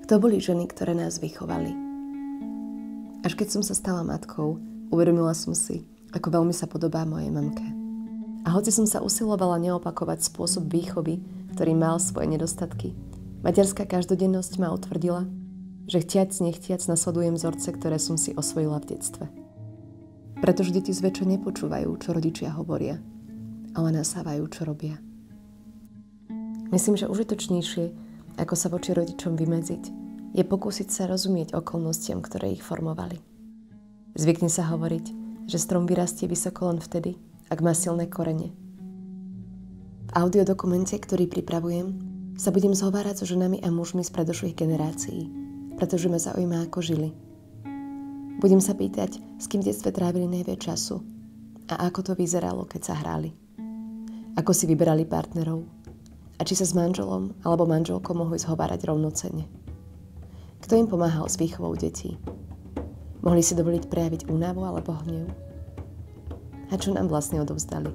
Kto boli ženy, ktoré nás vychovali? Až keď som sa stala matkou, uvedomila som si, ako veľmi sa podobá mojej mamke. A hoci som sa usilovala neopakovať spôsob výchovy, ktorý mal svoje nedostatky, materská každodennosť ma utvrdila, že chtiac nechtiac nasledujem vzorce, ktoré som si osvojila v detstve. Pretože deti zväčša nepočúvajú, čo rodičia hovoria, ale nasávajú, čo robia. Myslím, že užitočnejšie, ako sa voči rodičom vymedziť, je pokúsiť sa rozumieť okolnostiam, ktoré ich formovali. Zvykne sa hovoriť, že strom vyrastie vysoko len vtedy, ak má silné korene. V audiodokumente, ktorý pripravujem, sa budem zhovárať so ženami a mužmi z predošlých generácií, pretože ma zaujíma, ako žili. Budem sa pýtať, s kým v detstve trávili najviac času a ako to vyzeralo, keď sa hrali. Ako si vyberali partnerov a či sa s manželom alebo manželkou mohli zhovárať rovnocenne. Kto im pomáhal s výchovou detí? Mohli si dovoliť prejaviť únavu alebo hnev? A čo nám vlastne odovzdali?